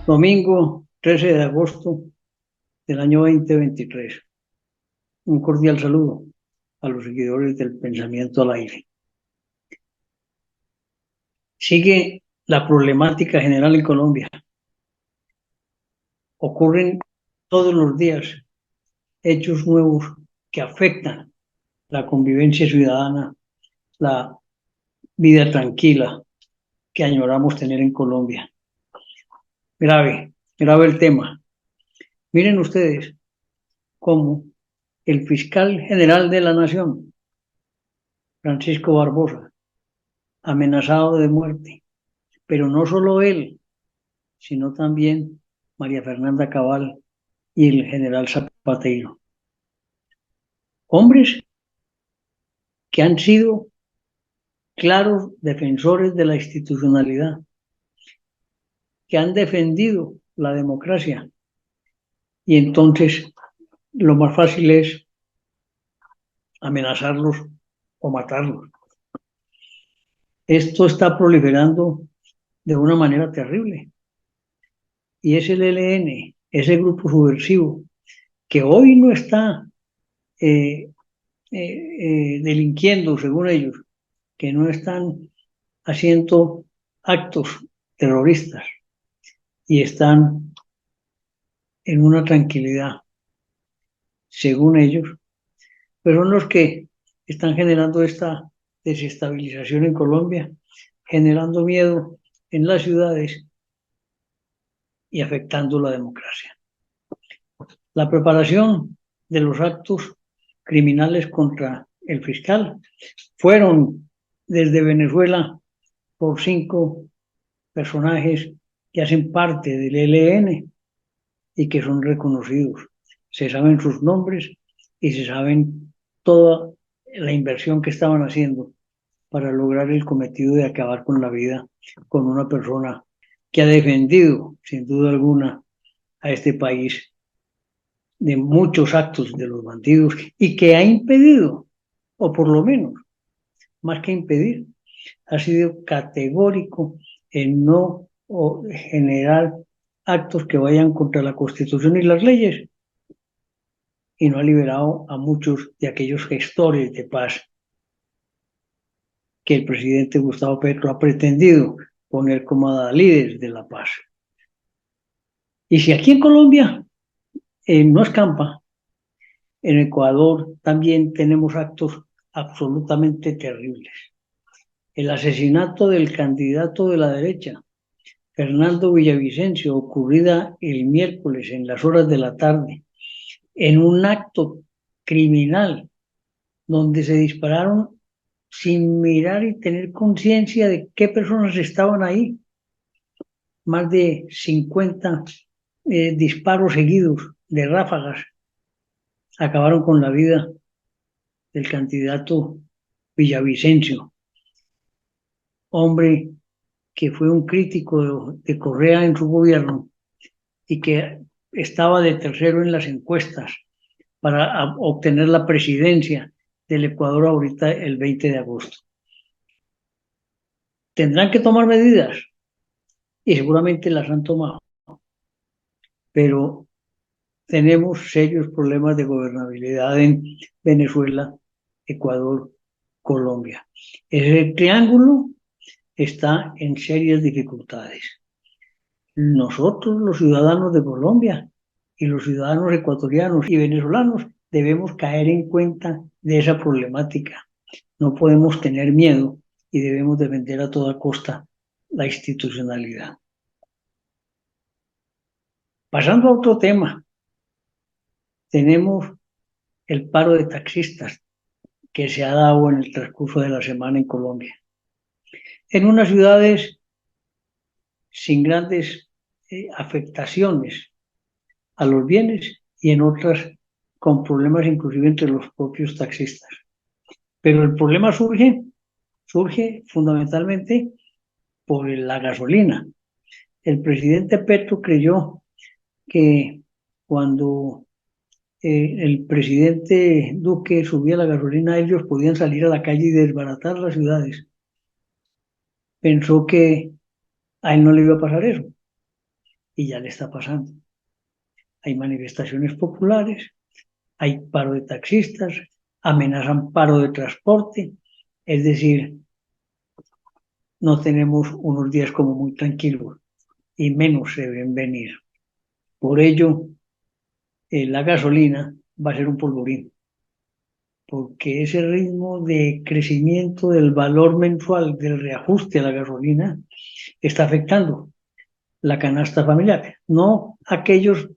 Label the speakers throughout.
Speaker 1: Domingo 13 de agosto del año 2023. Un cordial saludo a los seguidores del Pensamiento al Aire. Sigue la problemática general en Colombia. Ocurren todos los días hechos nuevos que afectan la convivencia ciudadana, la vida tranquila que añoramos tener en Colombia. Grave, grave el tema. Miren ustedes cómo el fiscal general de la Nación, Francisco Barbosa, amenazado de muerte, pero no solo él, sino también María Fernanda Cabal y el general Zapateiro. Hombres que han sido claros defensores de la institucionalidad, que han defendido la democracia, y entonces lo más fácil es amenazarlos o matarlos. Esto está proliferando de una manera terrible, y es el ELN, ese grupo subversivo, que hoy no está delinquiendo, según ellos, que no están haciendo actos terroristas y están en una tranquilidad, según ellos, pero son los que están generando esta desestabilización en Colombia, generando miedo en las ciudades y afectando la democracia. La preparación de los actos criminales contra el fiscal fueron desde Venezuela por 5 personajes que hacen parte del ELN y que son reconocidos. Se saben sus nombres y se saben toda la inversión que estaban haciendo para lograr el cometido de acabar con la vida con una persona que ha defendido, sin duda alguna, a este país de muchos actos de los bandidos y que ha impedido, o por lo menos, más que impedir, ha sido categórico en no generar actos que vayan contra la Constitución y las leyes, y no ha liberado a muchos de aquellos gestores de paz que el presidente Gustavo Petro ha pretendido poner como adalides de la paz. Y si aquí en Colombia no escampa, en Ecuador también tenemos actos absolutamente terribles. El asesinato del candidato de la derecha, Fernando Villavicencio, ocurrida el miércoles en las horas de la tarde, en un acto criminal donde se dispararon sin mirar y tener conciencia de qué personas estaban ahí. Más de 50 disparos seguidos de ráfagas acabaron con la vida del candidato Villavicencio, hombre que fue un crítico de Correa en su gobierno y que estaba de tercero en las encuestas para obtener la presidencia del Ecuador ahorita el 20 de agosto. Tendrán que tomar medidas y seguramente las han tomado, pero tenemos serios problemas de gobernabilidad en Venezuela, Ecuador, Colombia. Ese triángulo está en serias dificultades. Nosotros, los ciudadanos de Colombia y los ciudadanos ecuatorianos y venezolanos, debemos caer en cuenta de esa problemática. No podemos tener miedo y debemos defender a toda costa la institucionalidad. Pasando a otro tema, tenemos el paro de taxistas que se ha dado en el transcurso de la semana en Colombia. En unas ciudades sin grandes afectaciones a los bienes y en otras con problemas inclusive entre los propios taxistas. Pero el problema surge fundamentalmente por la gasolina. El presidente Petro creyó que cuando el presidente Duque subía la gasolina, ellos podían salir a la calle y desbaratar las ciudades. Pensó que a él no le iba a pasar eso. y ya le está pasando. Hay manifestaciones populares, hay paro de taxistas, amenazan paro de transporte, es decir, no tenemos unos días como muy tranquilos y menos se deben venir. Por ello, la gasolina va a ser un polvorín, porque ese ritmo de crecimiento del valor mensual del reajuste a la gasolina está afectando la canasta familiar. No aquellos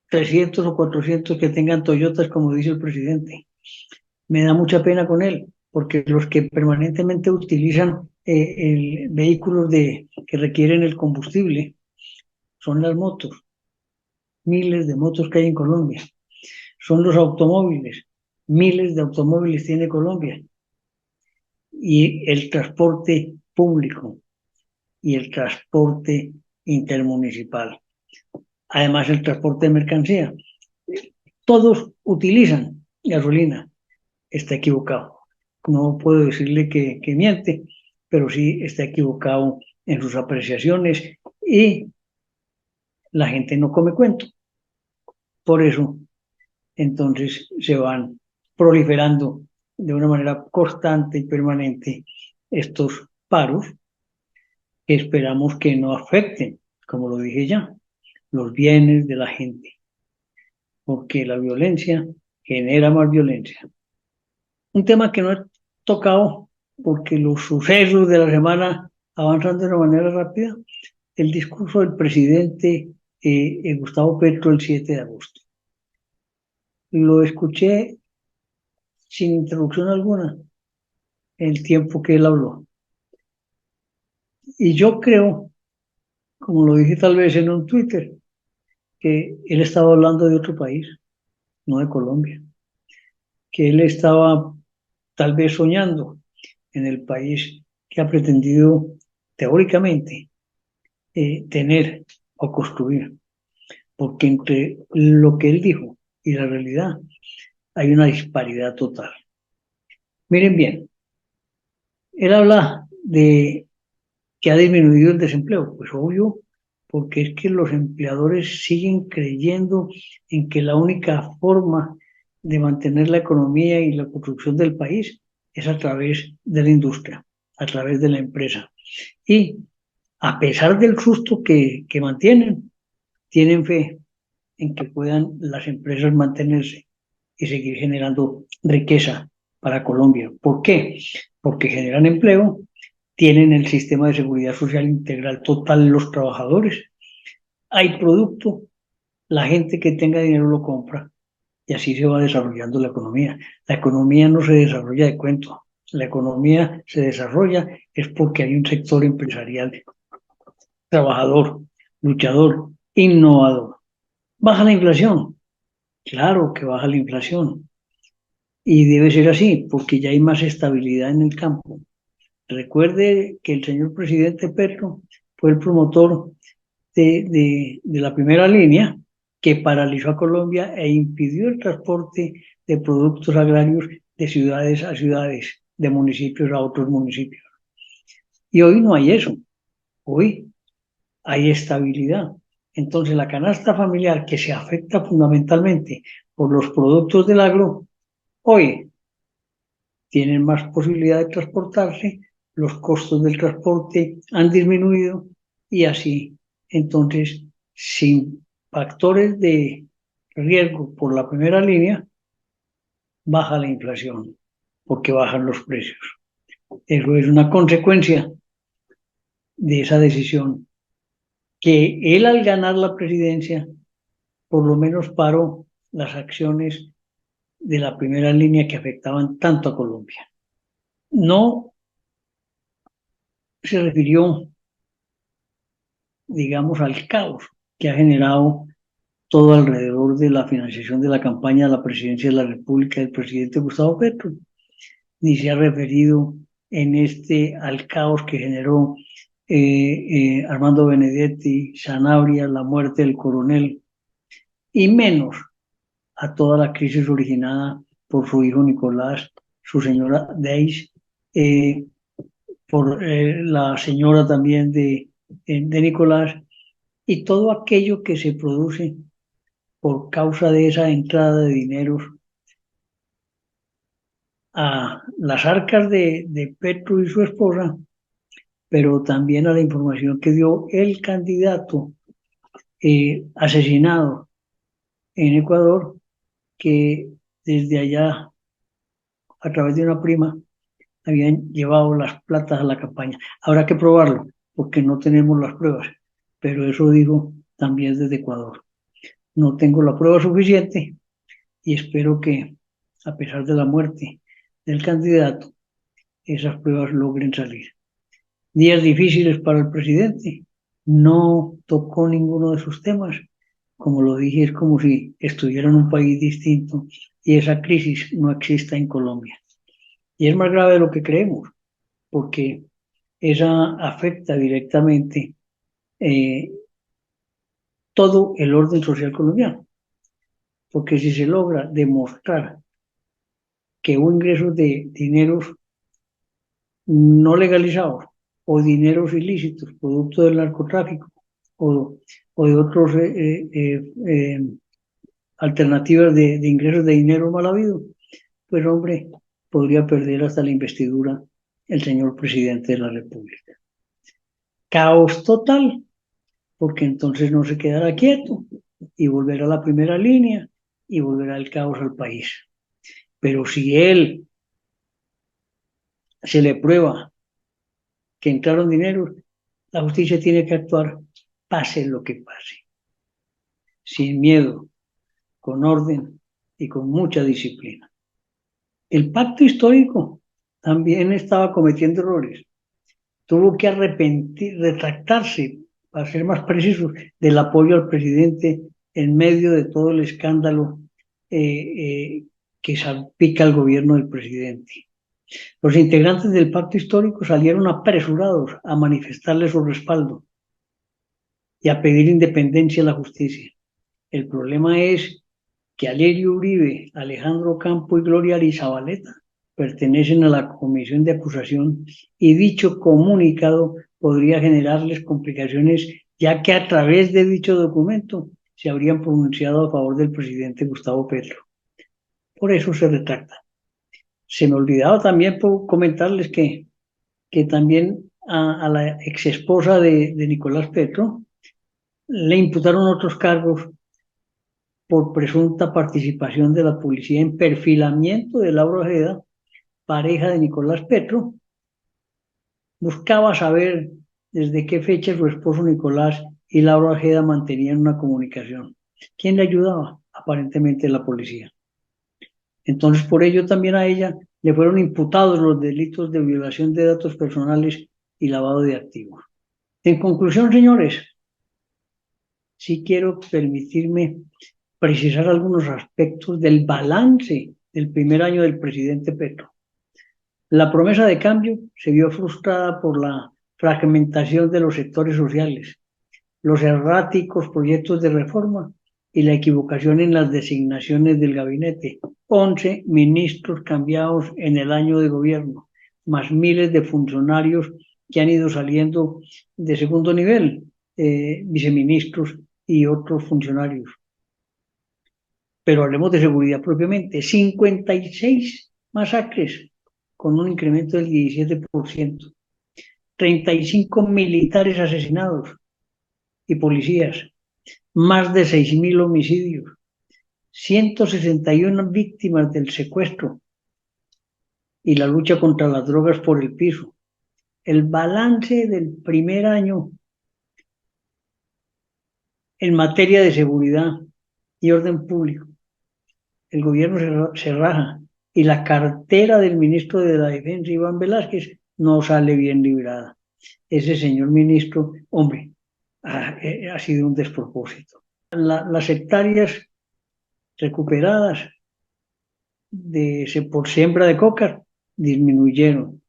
Speaker 1: 300 o 400 que tengan Toyotas, como dice el presidente. Me da mucha pena con él, porque los que permanentemente utilizan vehículos que requieren el combustible son las motos, miles de motos que hay en Colombia. Son los automóviles, miles de automóviles tiene Colombia. Y el transporte público y el transporte intermunicipal. Además, el transporte de mercancía. Todos utilizan gasolina. Está equivocado. No puedo decirle que miente, pero sí está equivocado en sus apreciaciones y la gente no come cuento. Por eso, entonces, se van proliferando de una manera constante y permanente estos paros que esperamos que no afecten, como lo dije ya, los bienes de la gente, porque la violencia genera más violencia. Un tema que no he tocado porque los sucesos de la semana avanzan de una manera rápida, el discurso del presidente Gustavo Petro el 7 de agosto. Lo escuché sin interrupción alguna el tiempo que él habló. Y yo creo, como lo dije tal vez en un Twitter, que él estaba hablando de otro país, no de Colombia, que él estaba tal vez soñando en el país que ha pretendido teóricamente tener o construir, porque entre lo que él dijo y la realidad hay una disparidad total. Miren bien, él habla de que ha disminuido el desempleo, pues obvio, porque es que los empleadores siguen creyendo en que la única forma de mantener la economía y la construcción del país es a través de la industria, a través de la empresa. Y a pesar del susto que mantienen, tienen fe en que puedan las empresas mantenerse y seguir generando riqueza para Colombia. ¿Por qué? Porque generan empleo, tienen el sistema de seguridad social integral total los trabajadores, hay producto, la gente que tenga dinero lo compra y así se va desarrollando la economía. La economía no se desarrolla de cuento, la economía se desarrolla es porque hay un sector empresarial trabajador, luchador, innovador. Baja la inflación, claro que baja la inflación y debe ser así porque ya hay más estabilidad en el campo. Recuerde que el señor presidente Petro fue el promotor de la primera línea que paralizó a Colombia e impidió el transporte de productos agrarios de ciudades a ciudades, de municipios a otros municipios. Y hoy no hay eso. Hoy hay estabilidad. Entonces la canasta familiar que se afecta fundamentalmente por los productos del agro, hoy tienen más posibilidad de transportarse, los costos del transporte han disminuido y así, entonces, sin factores de riesgo por la primera línea, baja la inflación porque bajan los precios. Eso es una consecuencia de esa decisión que él al ganar la presidencia por lo menos paró las acciones de la primera línea que afectaban tanto a Colombia. No se refirió, digamos, al caos que ha generado todo alrededor de la financiación de la campaña de la presidencia de la República del presidente Gustavo Petro, ni se ha referido en al caos que generó Armando Benedetti, Sanabria, la muerte del coronel, y menos a toda la crisis originada por su hijo Nicolás, su señora Deis, por la señora también de Nicolás, y todo aquello que se produce por causa de esa entrada de dineros a las arcas de Petro y su esposa, pero también a la información que dio el candidato asesinado en Ecuador, que desde allá, a través de una prima, habían llevado las platas a la campaña. Habrá que probarlo, porque no tenemos las pruebas, pero eso digo también desde Ecuador. No tengo la prueba suficiente y espero que, a pesar de la muerte del candidato, esas pruebas logren salir. Días difíciles para el presidente, no tocó ninguno de sus temas. Como lo dije, es como si estuviera en un país distinto y esa crisis no exista en Colombia. Y es más grave de lo que creemos, porque esa afecta directamente eh, todo el orden social colombiano. Porque si se logra demostrar que hubo ingresos de dineros no legalizados o dineros ilícitos, producto del narcotráfico o de otras alternativas de ingresos de dinero mal habido, pues hombre, podría perder hasta la investidura el señor presidente de la República. Caos total, porque entonces no se quedará quieto y volverá a la primera línea y volverá el caos al país. Pero si él se le prueba que entraron dineros, la justicia tiene que actuar pase lo que pase, sin miedo, con orden y con mucha disciplina. El pacto histórico también estaba cometiendo errores. Tuvo que retractarse, para ser más precisos, del apoyo al presidente en medio de todo el escándalo que salpica al gobierno del presidente. Los integrantes del pacto histórico salieron apresurados a manifestarle su respaldo y a pedir independencia a la justicia. El problema es que Alirio Uribe, Alejandro Campo y Gloria Arizabaleta pertenecen a la comisión de acusación y dicho comunicado podría generarles complicaciones, ya que a través de dicho documento se habrían pronunciado a favor del presidente Gustavo Petro. Por eso se retracta. Se me olvidaba también comentarles que también a la ex esposa de Nicolás Petro le imputaron otros cargos por presunta participación de la policía en perfilamiento de Laura Ojeda, pareja de Nicolás Petro. Buscaba saber desde qué fecha su esposo Nicolás y Laura Ojeda mantenían una comunicación. ¿Quién le ayudaba? Aparentemente la policía. Entonces, por ello también a ella le fueron imputados los delitos de violación de datos personales y lavado de activos. En conclusión, señores, sí quiero permitirme precisar algunos aspectos del balance del primer año del presidente Petro. La promesa de cambio se vio frustrada por la fragmentación de los sectores sociales, los erráticos proyectos de reforma y la equivocación en las designaciones del gabinete. 11 ministros cambiados en el año de gobierno, más miles de funcionarios que han ido saliendo de segundo nivel, viceministros y otros funcionarios. Pero hablemos de seguridad propiamente. 56 masacres con un incremento del 17%. 35 militares asesinados y policías. Más de 6.000 homicidios. 161 víctimas del secuestro y la lucha contra las drogas por el piso. El balance del primer año en materia de seguridad y orden público. El gobierno se raja y la cartera del ministro de la Defensa, Iván Velázquez, no sale bien librada. Ese señor ministro, hombre, ha sido un despropósito. Las hectáreas recuperadas por siembra de coca disminuyeron.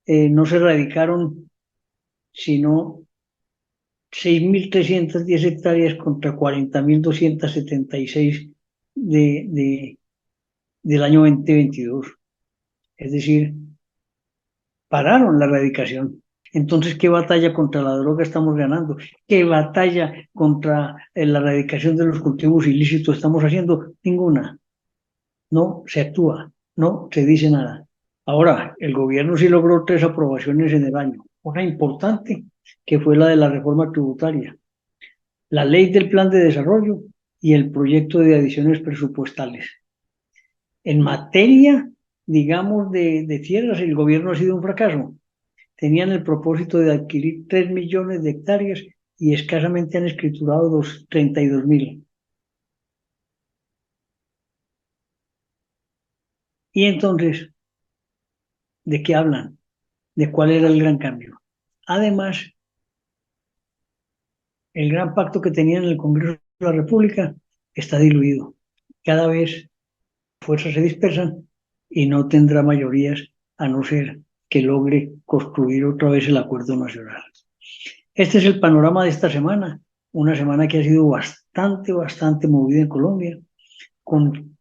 Speaker 1: No se erradicaron sino 6.310 hectáreas contra 40.276 del año 2022. Es decir, pararon la erradicación. Entonces, ¿qué batalla contra la droga estamos ganando? ¿Qué batalla contra la erradicación de los cultivos ilícitos estamos haciendo? Ninguna. No se actúa, no se dice nada. Ahora, el gobierno sí logró 3 aprobaciones en el año. Una importante, que fue la de la reforma tributaria, la ley del plan de desarrollo y el proyecto de adiciones presupuestales. En materia, digamos, de tierras, el gobierno ha sido un fracaso. Tenían el propósito de adquirir 3 millones de hectáreas y escasamente han escriturado 32.000. Y entonces, ¿de qué hablan? ¿De cuál era el gran cambio? Además, el gran pacto que tenían en el Congreso de la República está diluido. Cada vez fuerzas se dispersan y no tendrá mayorías a no ser que logre construir otra vez el acuerdo nacional. Este es el panorama de esta semana, una semana que ha sido bastante movida en Colombia, con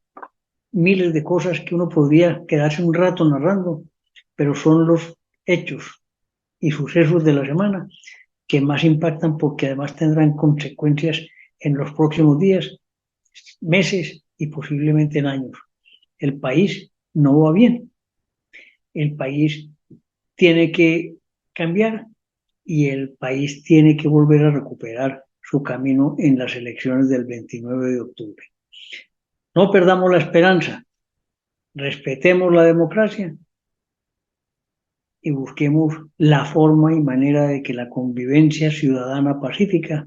Speaker 1: miles de cosas que uno podría quedarse un rato narrando, pero son los hechos y sucesos de la semana que más impactan porque además tendrán consecuencias en los próximos días, meses y posiblemente en años. El país no va bien, el país tiene que cambiar y el país tiene que volver a recuperar su camino en las elecciones del 29 de octubre. No perdamos la esperanza, respetemos la democracia y busquemos la forma y manera de que la convivencia ciudadana pacífica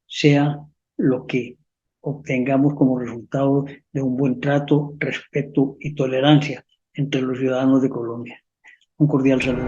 Speaker 1: sea lo que obtengamos como resultado de un buen trato, respeto y tolerancia entre los ciudadanos de Colombia. Un cordial saludo.